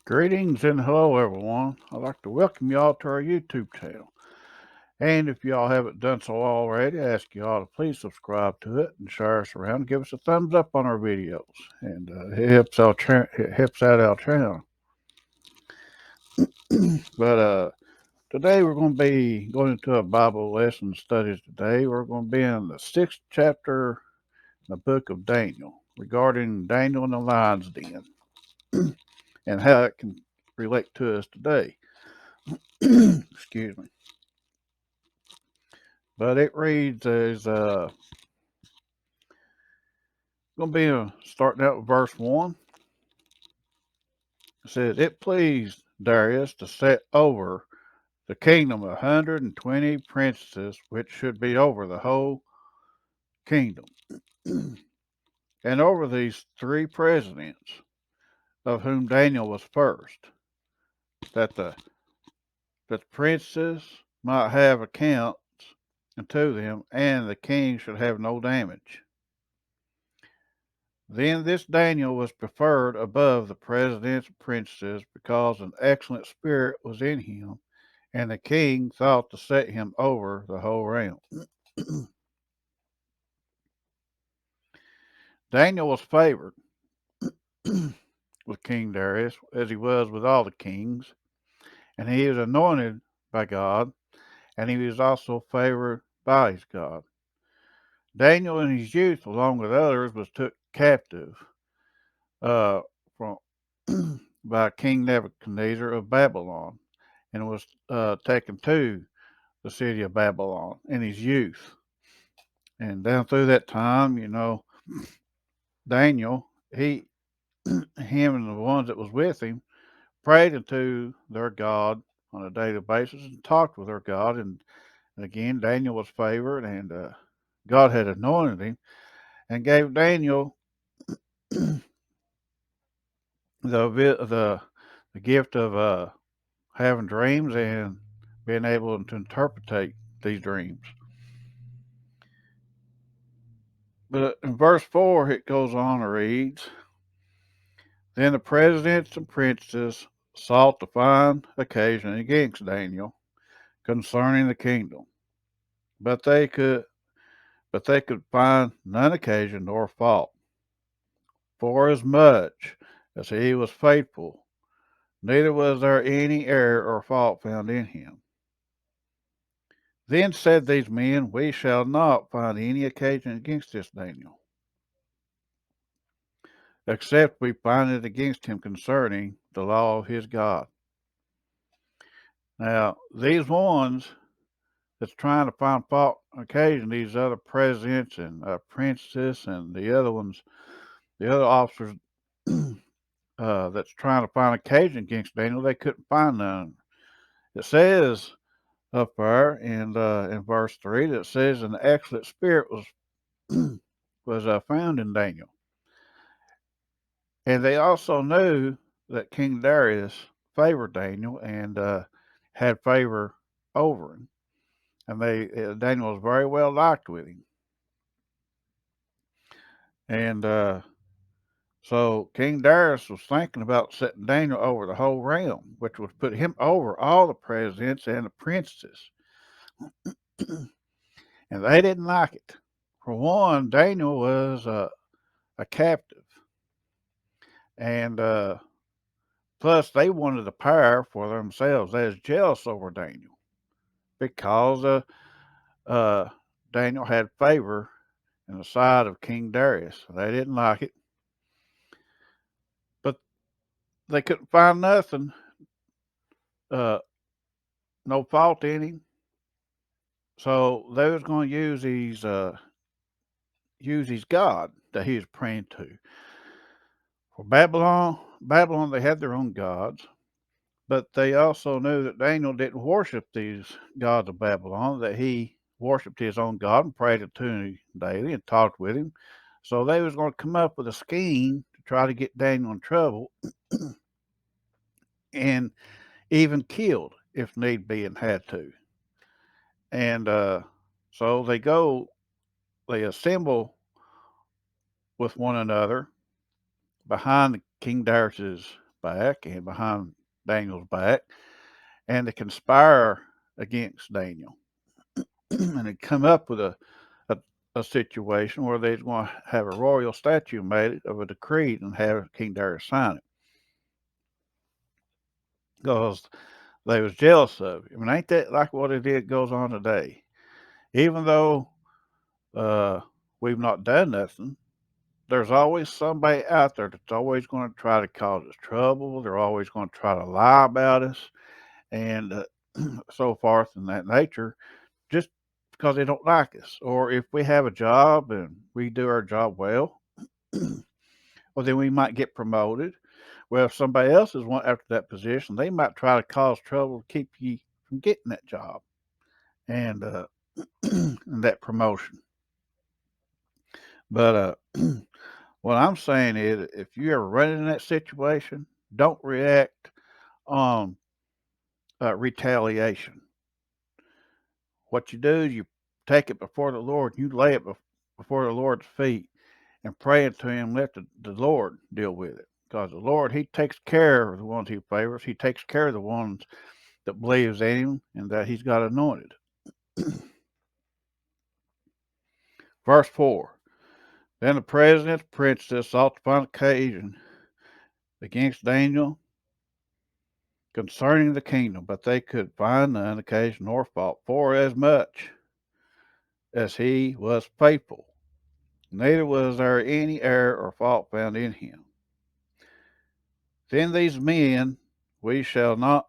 Greetings and hello, everyone. I'd like to welcome y'all to our YouTube channel. And if y'all haven't done so already, I ask y'all to please subscribe to it and share us around and give us a thumbs up on our videos. And it helps out our channel. But today we're going to be going into a Bible lesson studies today. We're going to be in the 6th chapter in the book of Daniel regarding Daniel and the lion's den and how it can relate to us today. Excuse me. But it reads as going to be starting out with verse 1. It says, "It pleased Darius to set over the kingdom 120 princes, which should be over the whole kingdom, and over these three presidents, of whom Daniel was first, that the princes might have accounts unto them, and the king should have no damage. Then this Daniel was preferred above the presidents and princes, because an excellent spirit was in him, and the king thought to set him over the whole realm." Daniel was favored with King Darius, as he was with all the kings, and he was anointed by God, and he was also favored by his God. Daniel in his youth, along with others, was took captive uh, from by King Nebuchadnezzar of Babylon, and was taken to the city of Babylon in his youth. And down through that time, Daniel, him and the ones that was with him prayed unto their God on a daily basis and talked with their God. And again, Daniel was favored, and God had anointed him and gave Daniel the the gift of having dreams and being able to interpret these dreams. But in verse 4, it goes on and reads, "Then the presidents and princes sought to find occasion against Daniel concerning the kingdom, but they could find none occasion nor fault, forasmuch as he was faithful, neither was there any error or fault found in him. Then said these men, We shall not find any occasion against this Daniel, except we find it against him concerning the law of his God." Now, these ones that's trying to find fault occasion, these other presidents and princes and the other ones, the other officers that's trying to find occasion against Daniel, they couldn't find none. It says up there in verse 3 that says an excellent spirit was found in Daniel. And they also knew that King Darius favored Daniel and had favor over him. And Daniel was very well liked with him. And so King Darius was thinking about setting Daniel over the whole realm, which would put him over all the presidents and the princes. And they didn't like it. For one, Daniel was a captive. And plus, they wanted the power for themselves. They was jealous over Daniel because Daniel had favor in the sight of King Darius. They didn't like it. But they couldn't find nothing, uh, no fault in him. So they was going to use his God that he was praying to. For Babylon, they had their own gods, but they also knew that Daniel didn't worship these gods of Babylon, that he worshiped his own God and prayed to him daily and talked with him. So they was going to come up with a scheme to try to get Daniel in trouble and even killed if need be and had to. And so they assemble with one another behind King Darius's back and behind Daniel's back, and to conspire against Daniel. And they come up with a, a situation where they're going to have a royal statue made of a decree and have King Darius sign it because they was jealous of it. I mean, ain't that like what it goes on today? Even though uh, we've not done nothing, there's always somebody out there that's always going to try to cause us trouble. They're always going to try to lie about us and so forth in that nature, just because they don't like us. Or if we have a job and we do our job well, well, then we might get promoted. Well, if somebody else is one after that position, they might try to cause trouble to keep you from getting that job and and that promotion. But what I'm saying is, if you ever run in that situation, don't react on retaliation. What you do is you take it before the Lord, you lay it before the Lord's feet, and pray to Him. Let the Lord deal with it, because the Lord, He takes care of the ones He favors. He takes care of the ones that believes in Him and that He's got anointed. Verse 4. Then the president's princess sought to find occasion against Daniel concerning the kingdom, but they could find none occasion nor fault, for as much as he was faithful, neither was there any error or fault found in him. Then these men we shall not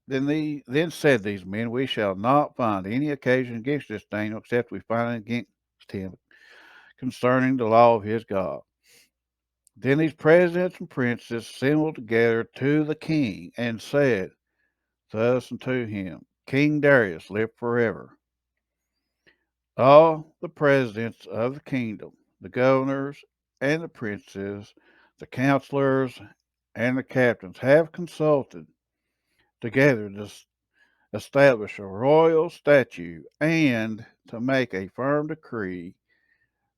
then said these men, we shall not find any occasion against this Daniel, except we find it against him concerning the law of his God. Then these presidents and princes assembled together to the king and said thus unto him, King Darius, live forever. All the presidents of the kingdom, the governors and the princes, the counselors and the captains have consulted together to establish a royal statute and to make a firm decree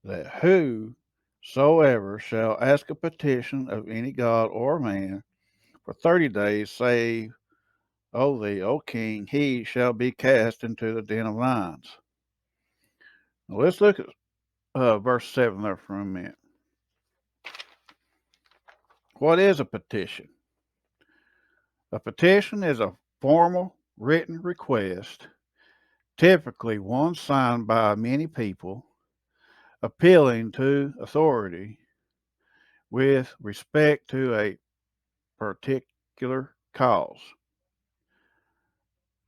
that whosoever shall ask a petition of any god or man for 30 days, save, O thee, O king, he shall be cast into the den of lions. Now let's look at verse 7 there for a minute. What is a petition? A petition is a formal written request, typically one signed by many people, appealing to authority with respect to a particular cause.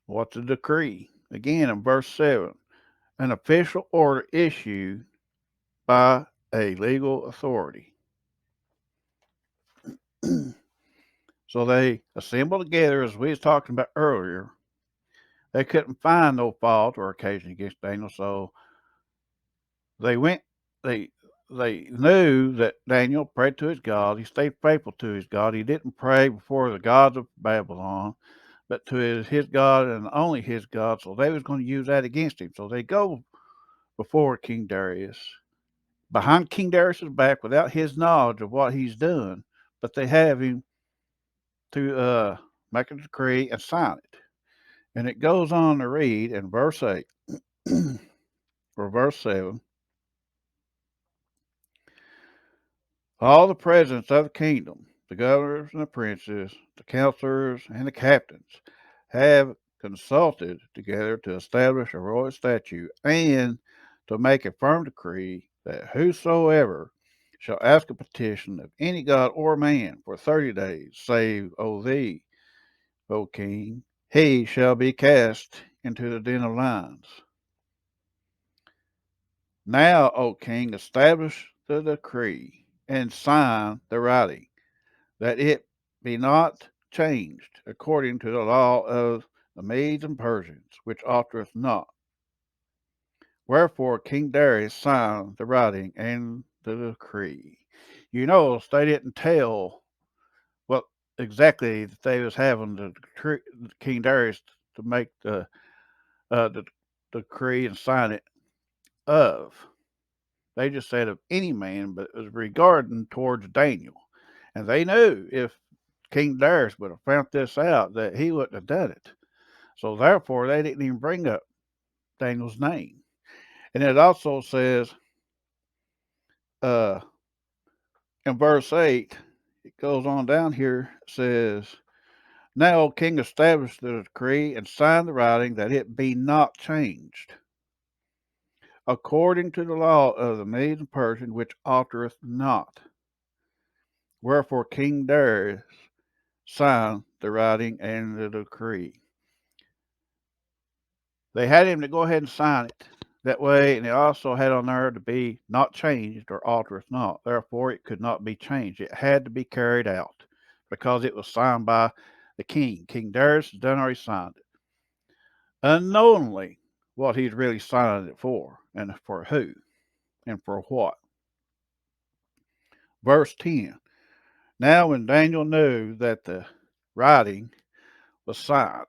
What's a decree? Again, in verse 7, an official order issued by a legal authority. So they assembled together, as we was talking about earlier. They couldn't find no fault or occasion against Daniel, so they went. They they knew that Daniel prayed to his God. He stayed faithful to his God. He didn't pray before the gods of Babylon, but to his God and only his God. So they was going to use that against him. So they go before King Darius, behind King Darius's back, without his knowledge of what he's done, but they have him to make a decree and sign it. And it goes on to read in verse 8 or verse 7, all the presidents of the kingdom, the governors and the princes, the counselors and the captains, have consulted together to establish a royal statute and to make a firm decree that whosoever shall ask a petition of any god or man for 30 days, save, O thee, O king, he shall be cast into the den of lions. Now, O king, establish the decree and sign the writing, that it be not changed according to the law of the Medes and Persians, which altereth not. Wherefore King Darius signed the writing and the decree. You notice they didn't tell what exactly that they was having King Darius to make the decree and sign it of. They just said of any man, but it was regarding towards Daniel. And they knew if King Darius would have found this out, that he wouldn't have done it. So therefore, they didn't even bring up Daniel's name. And it also says uh, in verse 8, it goes on down here, says, Now, O king, establish the decree and sign the writing that it be not changed, according to the law of the Medes and Persians, which altereth not. Wherefore King Darius signed the writing and the decree. They had him to go ahead and sign it that way, and they also had on there to be not changed or altereth not. Therefore, it could not be changed. It had to be carried out because it was signed by the king. King Darius had done already signed it, unknowingly what he's really signing it for, and for who, and for what. Verse 10. Now, when Daniel knew that the writing was signed,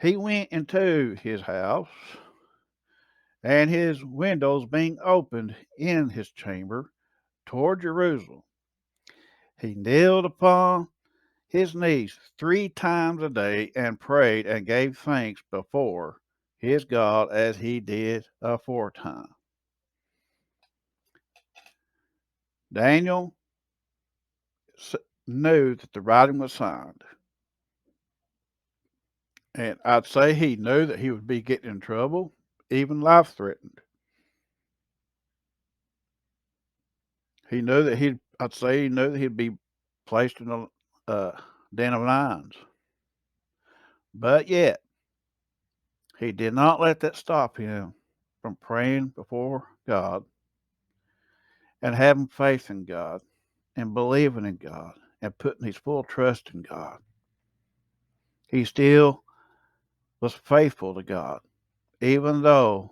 he went into his house, and his windows being opened in his chamber toward Jerusalem, he kneeled upon his knees 3 times a day and prayed and gave thanks before his God as he did aforetime. Daniel knew that the writing was signed, and I'd say he knew that he would be getting in trouble, even life threatened. He knew that he knew that he'd be placed in a den of lions. But yet, he did not let that stop him from praying before God and having faith in God and believing in God and putting his full trust in God. He still was faithful to God, even though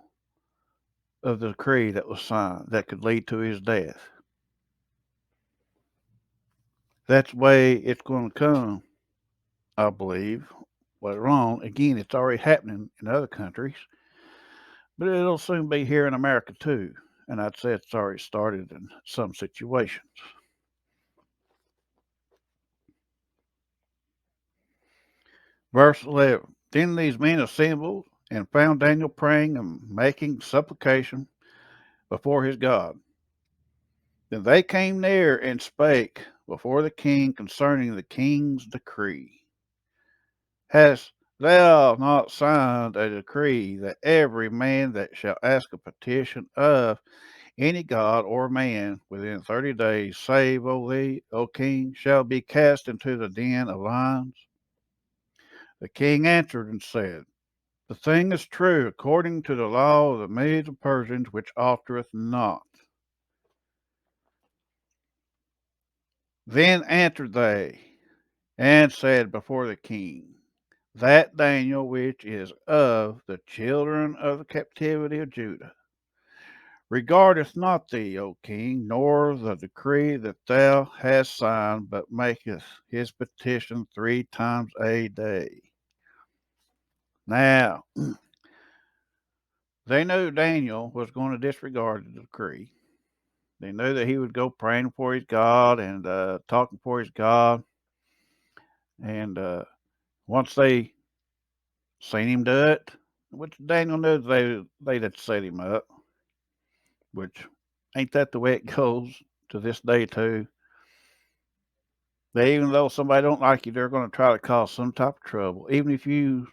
of the decree that was signed that could lead to his death. That's the way it's going to come, I believe. Later on, again, it's already happening in other countries, but it'll soon be here in America too. And I'd say it's already started in some situations. Verse 11. Then these men assembled and found Daniel praying and making supplication before his God. Then they came near and spake before the king concerning the king's decree. Hast thou not signed a decree that every man that shall ask a petition of any god or man within 30 days, save O thee, O king, shall be cast into the den of lions? The king answered and said, The thing is true according to the law of the Medes and Persians, which altereth not. Then answered they and said before the king, That Daniel which is of the children of the captivity of Judah regardeth not thee, O king, nor the decree that thou hast signed, but maketh his petition 3 times a day. Now, they knew Daniel was going to disregard the decree. They knew that he would go praying for his God and talking for his God. And once they seen him do it, which Daniel knew they'd have set him up, which ain't that the way it goes to this day too. Even though somebody don't like you, they're going to try to cause some type of trouble. Even if you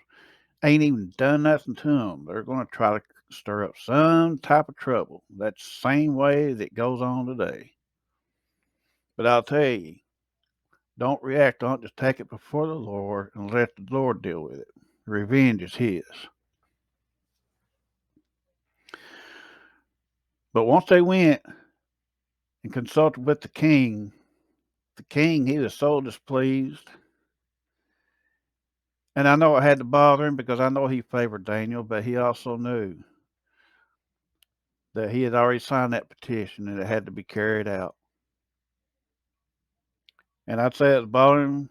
ain't even done nothing to them, they're going to try to stir up some type of trouble. That's the same way that goes on today. But I'll tell you, don't react on it. Just take it before the Lord and let the Lord deal with it. Revenge is His. But once they went and consulted with the king, he was so displeased. And I know it had to bother him because I know he favored Daniel, but he also knew that he had already signed that petition and it had to be carried out. And I'd say it was bothering him,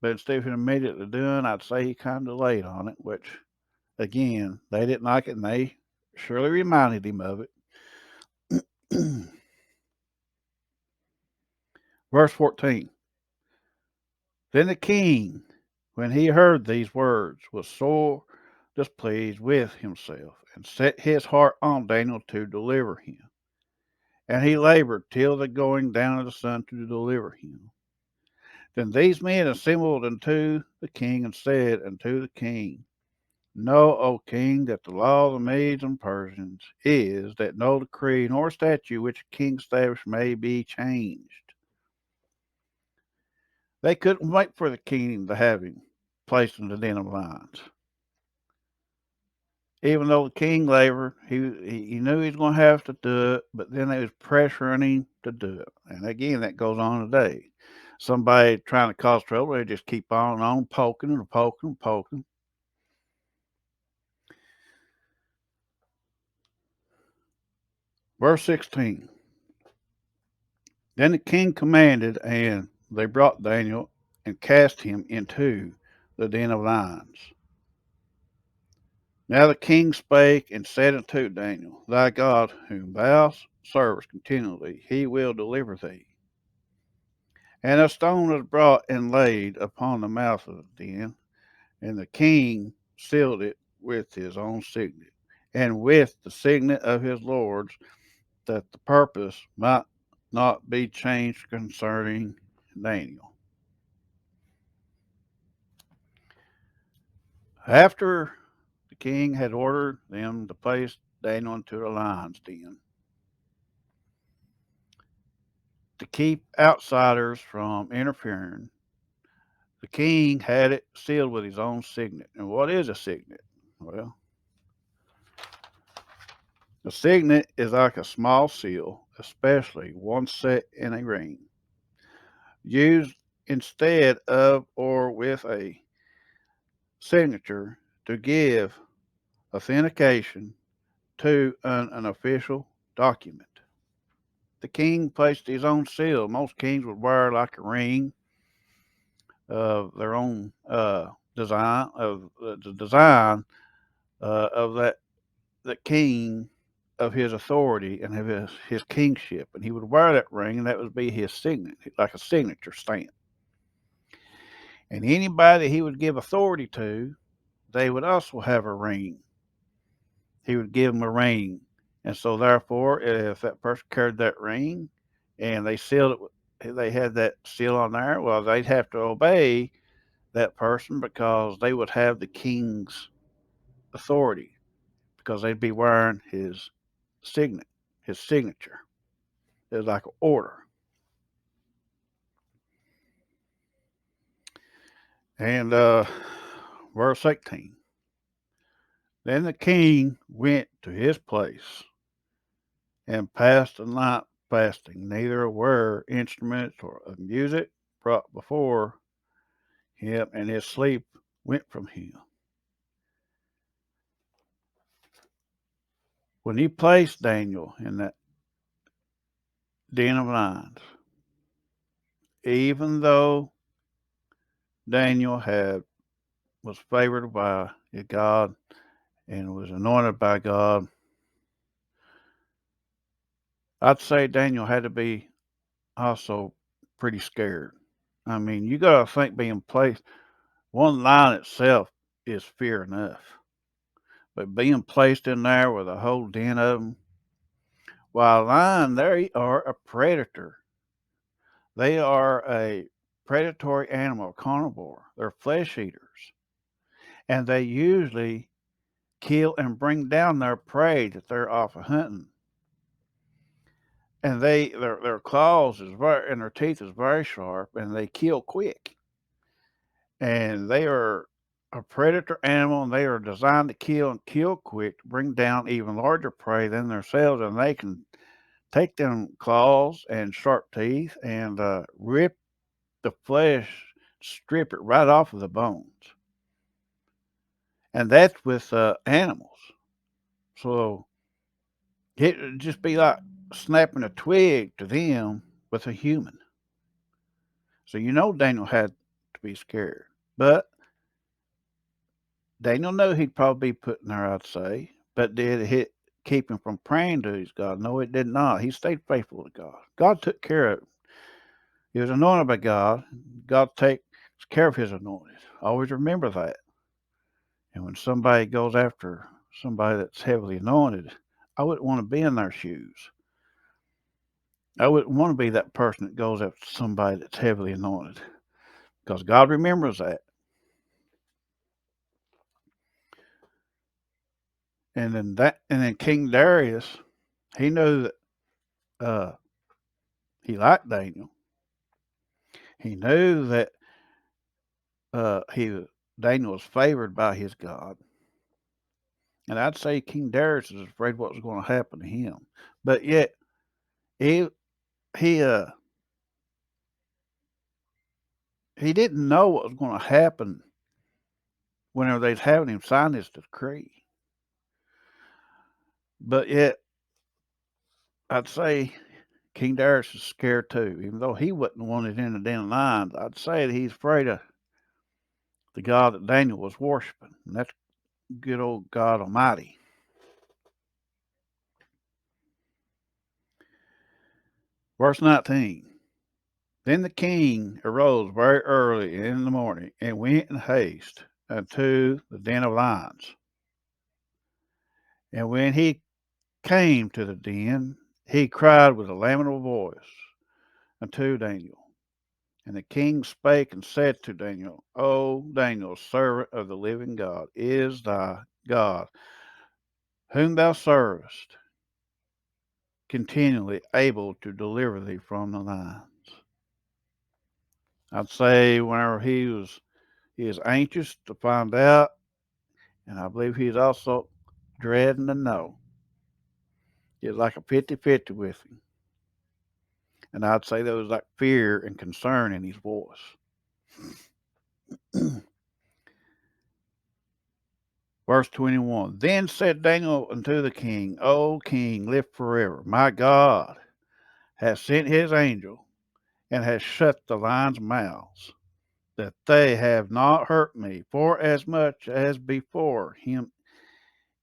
but instead of him immediately doing, I'd say he kind of delayed on it, which, again, they didn't like it and they surely reminded him of it. Verse 14. Then the king, when he heard these words, was sore displeased with himself, and set his heart on Daniel to deliver him. And he labored till the going down of the sun to deliver him. Then these men assembled unto the king, and said unto the king, Know, O king, that the law of the Medes and Persians is that no decree nor statute which a king established may be changed. They couldn't wait for the king to have him placed in the den of lions. Even though the king labored, he knew he was going to have to do it, but then they was pressuring him to do it. And again, that goes on today. Somebody trying to cause trouble, they just keep on and on poking and poking and poking. Verse 16. Then the king commanded, and they brought Daniel and cast him into the den of lions. Now the king spake and said unto Daniel, Thy God, whom thou servest continually, he will deliver thee. And a stone was brought and laid upon the mouth of the den, and the king sealed it with his own signet, and with the signet of his lords, that the purpose might not be changed concerning Daniel. After the king had ordered them to place Daniel into the lion's den, to keep outsiders from interfering, the king had it sealed with his own signet. And what is a signet? Well, a signet is like a small seal, especially one set in a ring, used instead of or with a signature to give authentication to an official document. The king placed his own seal. Most kings would wear like a ring of their own design of the design of the king of his authority and of his kingship, and he would wear that ring, and that would be his signet, like a signature stamp. And anybody he would give authority to, they would also have a ring. He would give them a ring, and so therefore, if that person carried that ring, and they sealed it, they had that seal on there. Well, they'd have to obey that person because they would have the king's authority because they'd be wearing his signet, his signature. It was like an order. And verse 18. Then the king went to his place and passed the night fasting, neither were instruments or of music brought before him, and his sleep went from him. When he placed Daniel in that den of lions, even though Daniel was favored by God and was anointed by God, I'd say Daniel had to be also pretty scared. I mean, you got to think being placed, one lion itself is fear enough. But being placed in there with a whole den of them, while lion, they are a predator. They are a predatory animal, carnivore. They're flesh eaters. And they usually kill and bring down their prey that they're off of hunting. And their claws is very and their teeth is very sharp, and they kill quick. And they are a predator animal, and they are designed to kill and kill quick to bring down even larger prey than themselves, and they can take them claws and sharp teeth and rip the flesh, strip it right off of the bones. And that's with animals. So it would just be like snapping a twig to them with a human. So you know Daniel had to be scared. But Daniel knew he'd probably be put in there, I'd say. But did it keep him from praying to his God? No, it did not. He stayed faithful to God. God took care of him. He was anointed by God. God care of his anointed. Always remember that. And when somebody goes after somebody that's heavily anointed, I wouldn't want to be in their shoes. I wouldn't want to be that person that goes after somebody that's heavily anointed, because God remembers that. And then King Darius, he knew that he liked Daniel. He knew that he Daniel was favored by his God, and I'd say King Darius is afraid what was going to happen to him. But yet he he uh he didn't know what was going to happen whenever they'd having him sign this decree. But yet I'd say King Darius is scared too, even though he wasn't wanted in the den of lions. I'd say that he's afraid of the God that Daniel was worshiping, and that's good old God Almighty. Verse 19. Then the king arose very early in the morning and went in haste unto the den of lions. And when he came to the den, he cried with a lamentable voice unto Daniel. And the king spake and said to Daniel, O Daniel, servant of the living God, is thy God, whom thou servest, continually able to deliver thee from the lions? I'd say whenever he is anxious to find out, and I believe he's also dreading to know. It's like a 50-50 with him. And I'd say there was like fear and concern in his voice. Verse 21. Then said Daniel unto the king, O king, live forever. My God hath sent his angel, and has shut the lions' mouths, that they have not hurt me, for as much as before him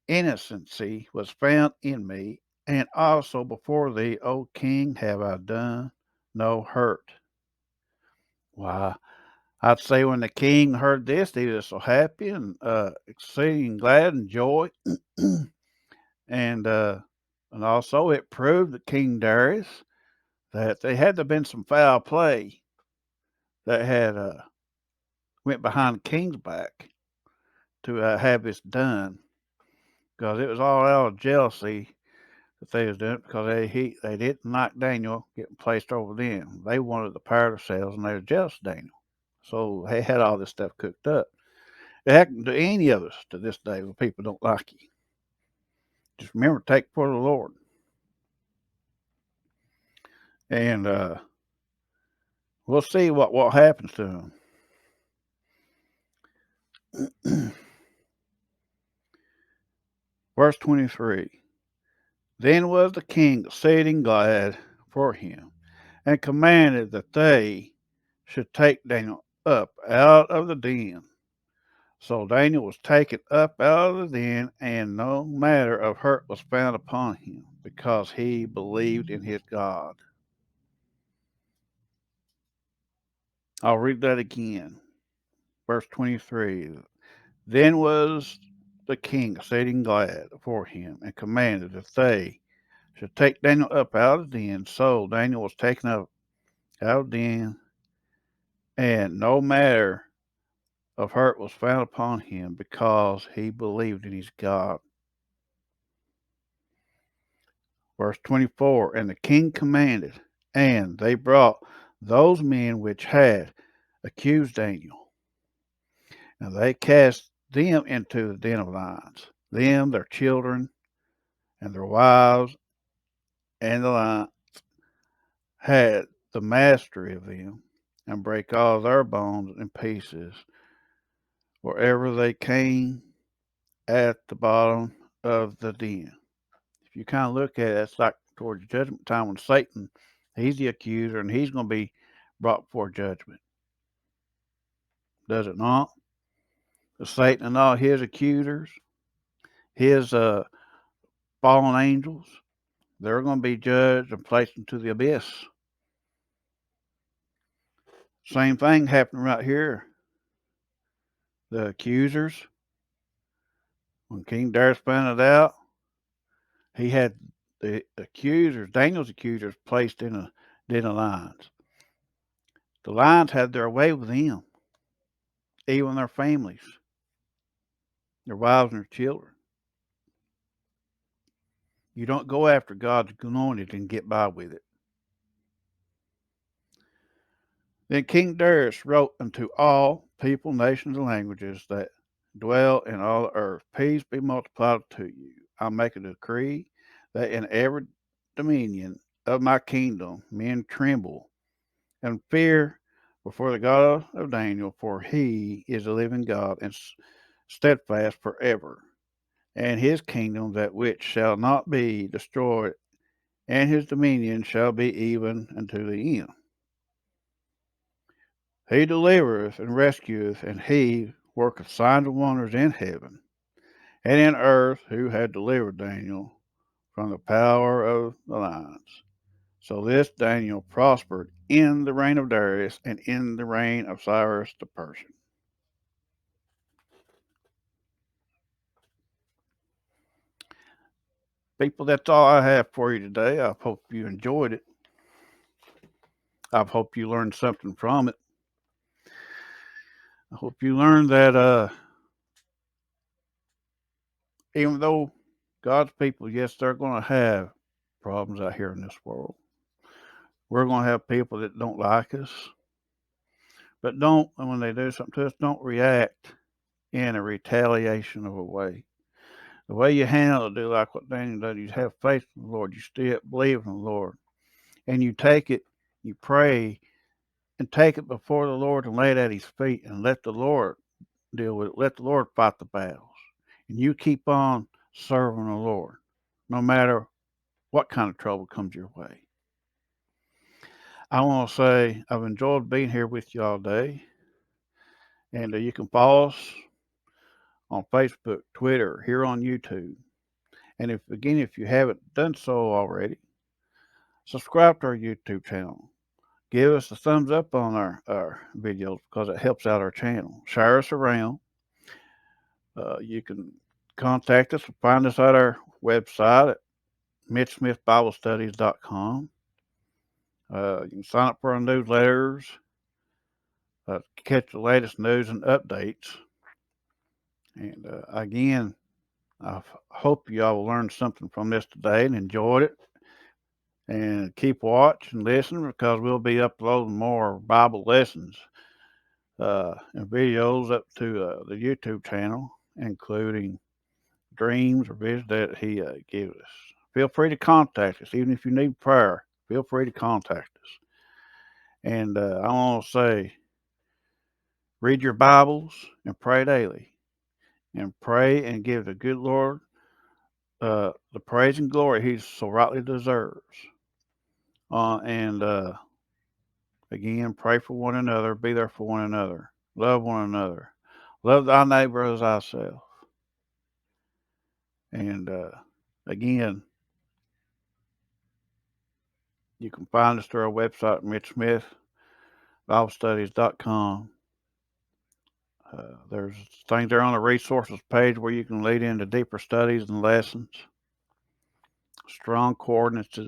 innocency was found in me, and also before thee, O king, have I done no hurt. Why, I'd say when the king heard this, he was so happy and exceeding glad and joy. and and also it proved that King Darius that there had to have been some foul play that had went behind the king's back to have this done, because it was all out of jealousy that they was doing it, because they didn't like Daniel getting placed over them. They wanted the power themselves, and they were jealous of Daniel. So they had all this stuff cooked up. It happened to any of us to this day when people don't like you. Just remember, take for the Lord. And we'll see what happens to him. Verse 23. Then was the king exceeding glad for him, and commanded that they should take Daniel up out of the den. So Daniel was taken up out of the den, and no matter of hurt was found upon him, because he believed in his God. I'll read that again. Verse 23. Then was the king exceeding glad for him, and commanded that they should take Daniel up out of the den. So Daniel was taken up out of the den, and no matter of hurt was found upon him, because he believed in his God. Verse 24. And the king commanded, and they brought those men which had accused Daniel, and they cast them into the den of lions, them, their children, and their wives, and the lions had the mastery of them, and brake all their bones in pieces wherever they came at the bottom of the den. If you kind of look at it, it's like towards judgment time when Satan, he's the accuser, and he's going to be brought before judgment. Does it not? Satan and all his accusers, his fallen angels, they're going to be judged and placed into the abyss. Same thing happened right here. The accusers, when King Darius found it out, he had the accusers, Daniel's accusers, placed in a den of lions. The lions had their way with them, even their families, their wives and their children. You don't go after God's anointed and get by with it. Then King Darius wrote unto all people, nations, and languages that dwell in all the earth, peace be multiplied to you. I make a decree that in every dominion of my kingdom men tremble and fear before the God of Daniel, for he is a living God and steadfast forever, and his kingdom that which shall not be destroyed, and his dominion shall be even unto the end. He delivereth and rescueth, and he worketh signs and wonders in heaven and in earth, who had delivered Daniel from the power of the lions. So this Daniel prospered in the reign of Darius and in the reign of Cyrus the Persian. People, that's all I have for you today. I hope you enjoyed it. I hope you learned something from it. I hope you learned that even though God's people, yes, they're going to have problems out here in this world. We're going to have people that don't like us. But don't, when they do something to us, don't react in a retaliation of a way. The way you handle it, do like what Daniel did. You have faith in the Lord. You still believe in the Lord. And you take it, you pray, and take it before the Lord and lay it at his feet and let the Lord deal with it. Let the Lord fight the battles. And you keep on serving the Lord, no matter what kind of trouble comes your way. I want to say I've enjoyed being here with you all day. And you can follow us on Facebook, Twitter, here on YouTube. And if you haven't done so already, subscribe to our YouTube channel. Give us a thumbs up on our videos because it helps out our channel. Share us around. You can contact us or find us at our website at mitchsmithbiblestudies.com. You can sign up for our newsletters, catch the latest news and updates. And again, I hope you all learned something from this today and enjoyed it. And keep watch and listen because we'll be uploading more Bible lessons and videos up to the YouTube channel, including dreams or visions that he gives us. Feel free to contact us, even if you need prayer. Feel free to contact us. And I want to say, read your Bibles and pray daily, and pray and give the good Lord the praise and glory he so rightly deserves. And again, pray for one another, be there for one another, love one another, love thy neighbor as thyself. And again, you can find us through our website, mitchsmithbiblestudies.com. There's things there on the resources page where you can lead into deeper studies and lessons, strong coordinates,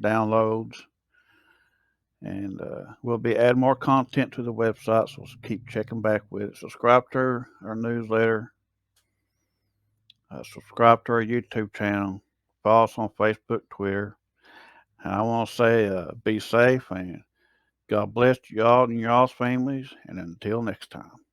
downloads, and we'll be adding more content to the website, so keep checking back with it. Subscribe to our newsletter. Subscribe to our YouTube channel. Follow us on Facebook, Twitter. And I want to say be safe and God bless you all and your all's families. And until next time.